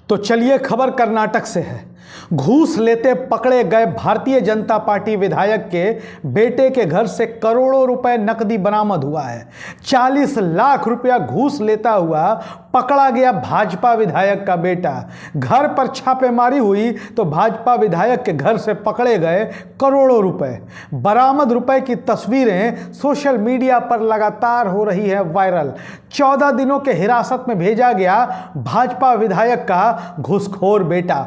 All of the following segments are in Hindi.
तो चलिए खबर कर्नाटक से है। घूस लेते पकड़े गए भारतीय जनता पार्टी विधायक के बेटे के घर से करोड़ों रुपए नकदी बरामद हुआ है। 40 लाख रुपया घूस लेता हुआ पकड़ा गया भाजपा विधायक का बेटा। घर पर छापेमारी हुई तो भाजपा विधायक के घर से पकड़े गए करोड़ों रुपए। बरामद रुपए की तस्वीरें सोशल मीडिया पर लगातार हो रही है वायरल। 14 दिनों के हिरासत में भेजा गया भाजपा विधायक का घूसखोर बेटा।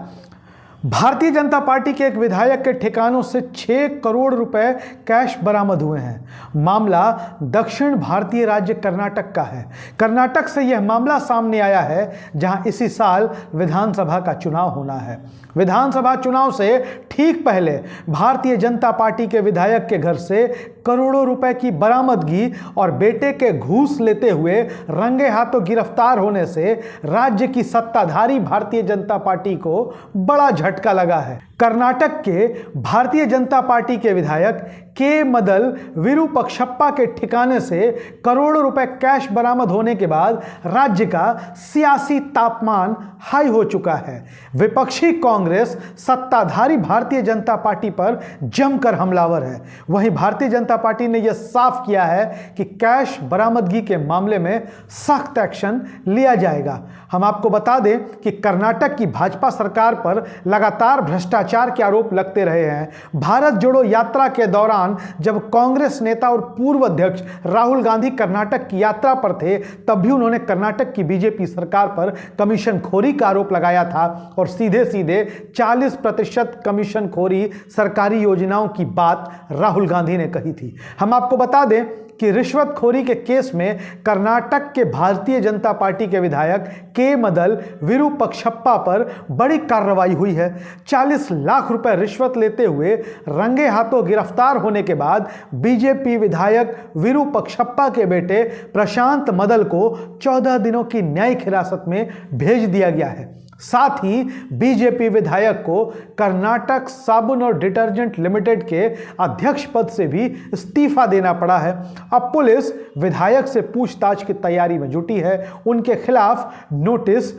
भारतीय जनता पार्टी के एक विधायक के ठिकानों से 6 करोड़ रुपए कैश बरामद हुए हैं। मामला दक्षिण भारतीय राज्य कर्नाटक का है। कर्नाटक से यह मामला सामने आया है जहां इसी साल विधानसभा का चुनाव होना है। विधानसभा चुनाव से ठीक पहले भारतीय जनता पार्टी के विधायक के घर से करोड़ों रुपए की बरामदगी और बेटे के घूस लेते हुए रंगे हाथों गिरफ्तार होने से राज्य की सत्ताधारी भारतीय जनता पार्टी को बड़ा झटका लगा है। कर्नाटक के भारतीय जनता पार्टी के विधायक के मदल विरूपक्षप्पा के ठिकाने से करोड़ों रुपए कैश बरामद होने के बाद राज्य का सियासी तापमान हाई हो चुका है। विपक्षी कांग्रेस सत्ताधारी भारतीय जनता पार्टी पर जमकर हमलावर है। वहीं भारतीय जनता पार्टी ने यह साफ किया है कि कैश बरामदगी के मामले में सख्त एक्शन लिया जाएगा। हम आपको बता दें कि कर्नाटक की भाजपा सरकार पर लगातार भ्रष्टाचार के आरोप लगते रहे हैं। भारत जोड़ो यात्रा के दौरान जब कांग्रेस नेता और पूर्व अध्यक्ष राहुल गांधी कर्नाटक की यात्रा पर थे, तब भी उन्होंने कर्नाटक की बीजेपी सरकार पर कमीशनखोरी का आरोप लगाया था और सीधे सीधे 40% कमीशनखोरी सरकारी योजनाओं की बात राहुल गांधी ने कही थी। हम आपको बता दें कि रिश्वतखोरी के केस में कर्नाटक के भारतीय जनता पार्टी के विधायक के मदल विरूपक्षप्पा पर बड़ी कार्रवाई हुई है। 40 लाख रुपए रिश्वत लेते हुए रंगे हाथों गिरफ्तार होने के बाद बीजेपी विधायक विरूपक्षप्पा के बेटे प्रशांत मदल को 14 दिनों की न्यायिक हिरासत में भेज दिया गया है। साथ ही बीजेपी विधायक को कर्नाटक साबुन और डिटर्जेंट लिमिटेड के अध्यक्ष पद से भी इस्तीफा देना पड़ा है। अब पुलिस विधायक से पूछताछ की तैयारी में जुटी है। उनके खिलाफ नोटिस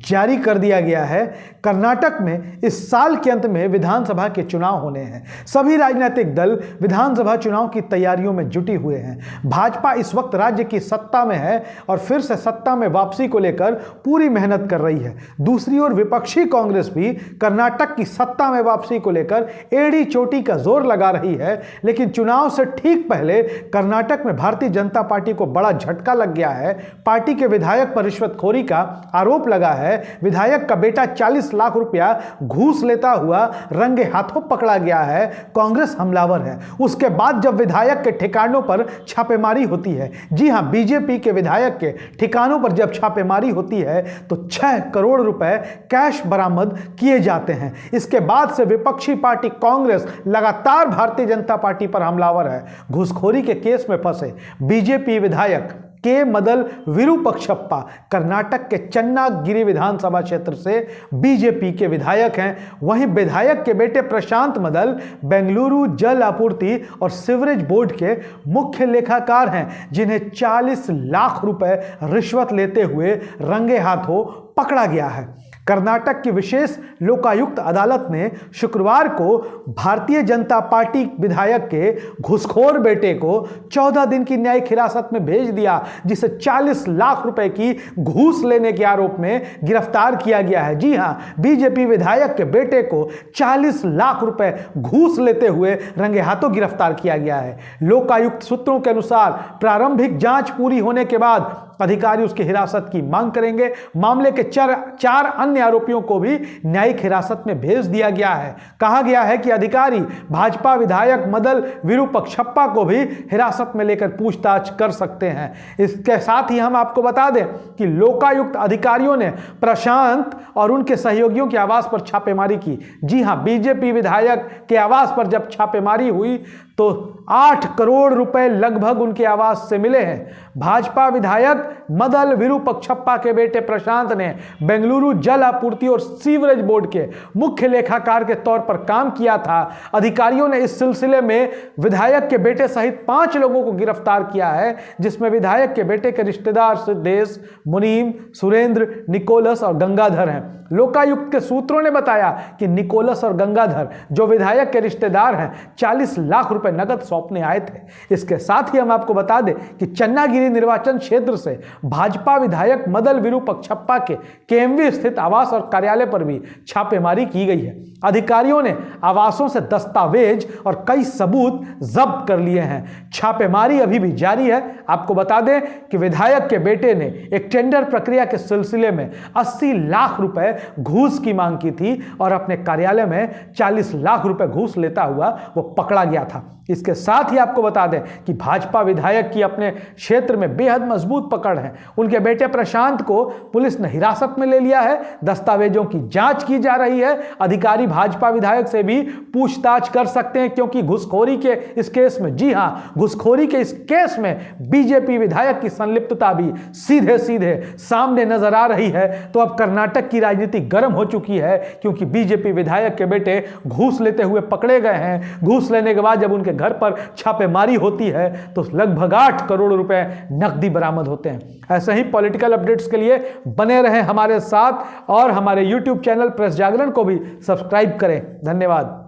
जारी कर दिया गया है। कर्नाटक में इस साल के अंत में विधानसभा के चुनाव होने हैं। सभी राजनीतिक दल विधानसभा चुनाव की तैयारियों में जुटे हुए हैं। भाजपा इस वक्त राज्य की सत्ता में है और फिर से सत्ता में वापसी को लेकर पूरी मेहनत कर रही है। दूसरी और विपक्षी कांग्रेस भी कर्नाटक की सत्ता में वापसी को लेकर एड़ी चोटी का जोर लगा रही है। लेकिन चुनाव से ठीक पहले कर्नाटक में भारतीय जनता पार्टी को बड़ा झटका लग गया है। पार्टी के विधायक पर रिश्वतखोरी का आरोप लगा है। विधायक का बेटा 40 लाख रुपया घूस लेता हुआ रंगे हाथों पकड़ा गया है। कांग्रेस हमलावर है। उसके बाद जब विधायक के ठिकानों पर छापेमारी होती है, जी हां, बीजेपी के विधायक के ठिकानों पर जब छापेमारी होती है तो 6 करोड़ रुपए कैश बरामद किए जाते हैं। इसके बाद से विपक्षी पार्टी कांग्रेस लगातार भारतीय जनता पार्टी पर हमलावर है। घूसखोरी के केस में फंसे बीजेपी विधायक के मदल विरूपक्षप्पा कर्नाटक के चन्नागिरी विधानसभा क्षेत्र से बीजेपी के विधायक हैं। वहीं विधायक के बेटे प्रशांत मदल बेंगलुरु जल आपूर्ति और सीवरेज बोर्ड के मुख्य लेखाकार हैं, जिन्हें 40 लाख रुपए रिश्वत लेते हुए रंगे हाथों पकड़ा गया है। कर्नाटक की विशेष लोकायुक्त अदालत ने शुक्रवार को भारतीय जनता पार्टी विधायक के घूसखोर बेटे को 14 दिन की न्यायिक हिरासत में भेज दिया, जिसे 40 लाख रुपए की घूस लेने के आरोप में गिरफ्तार किया गया है। जी हां, बीजेपी विधायक के बेटे को 40 लाख रुपए घूस लेते हुए रंगे हाथों गिरफ्तार किया गया है। लोकायुक्त सूत्रों के अनुसार प्रारंभिक जांच पूरी होने के बाद अधिकारी उसकी हिरासत की मांग करेंगे। मामले के 4 अन्य आरोपियों को भी न्यायिक हिरासत में भेज दिया गया है। कहा गया है कि अधिकारी भाजपा विधायक मदल विरूपक्षप्पा को भी हिरासत में लेकर पूछताछ कर सकते हैं। इसके साथ ही हम आपको बता दें कि लोकायुक्त अधिकारियों ने प्रशांत और उनके सहयोगियों के आवास पर छापेमारी की। जी हां, बीजेपी विधायक के आवास पर जब छापेमारी हुई तो 8 करोड़ रुपए लगभग उनके आवास से मिले हैं। भाजपा विधायक मदन विरूपक्षप्पा के बेटे प्रशांत ने बेंगलुरु जल आपूर्ति और सीवरेज बोर्ड के मुख्य लेखाकार के तौर पर काम किया था। अधिकारियों ने इस सिलसिले में विधायक के बेटे सहित 5 लोगों को गिरफ्तार किया है, जिसमें विधायक के बेटे के रिश्तेदार सिद्धेश, मुनीम, सुरेंद्र, निकोलस और गंगाधर हैं। लोकायुक्त के सूत्रों ने बताया कि निकोलस और गंगाधर, जो विधायक के रिश्तेदार हैं, 40 लाख रुपए नकद सौंपने आए थे। इसके साथ ही हम आपको बता दें कि चन्नागिरी निर्वाचन क्षेत्र से भाजपा विधायक मदन विरूपक्षप्पा के केएमवी स्थित आवास और कार्यालय पर भी छापेमारी की गई है। अधिकारियों ने आवासों से दस्तावेज और कई सबूत जब्त कर लिए हैं। छापेमारी अभी भी जारी है। आपको बता दें कि विधायक के बेटे ने एक टेंडर प्रक्रिया के सिलसिले में 80 लाख रुपए घूस की मांग की थी और अपने कार्यालय में 40 लाख रुपए घूस लेता हुआ वो पकड़ा गया था। इसके साथ ही आपको बता दें कि भाजपा विधायक की अपने क्षेत्र में बेहद मजबूत पकड़ है। उनके बेटे प्रशांत को पुलिस ने हिरासत में ले लिया है। दस्तावेजों की जांच की जा रही है। अधिकारी भाजपा विधायक से भी पूछताछ कर सकते हैं, क्योंकि घुसखोरी के इस केस में, जी हां, घुसखोरी के इस केस में बीजेपी विधायक की संलिप्तता भी सीधे सीधे सामने नजर आ रही है। तो अब कर्नाटक की राजनीति गर्म हो चुकी है, क्योंकि बीजेपी विधायक के बेटे घूस लेते हुए पकड़े गए हैं। घूस लेने के बाद जब उनके घर पर छापेमारी होती है तो लगभग 8 करोड़ रुपए नकदी बरामद होते हैं। ऐसे ही पॉलिटिकल अपडेट्स के लिए बने रहें हमारे साथ और हमारे YouTube चैनल प्रेस जागरण को भी सब्सक्राइब करें। धन्यवाद।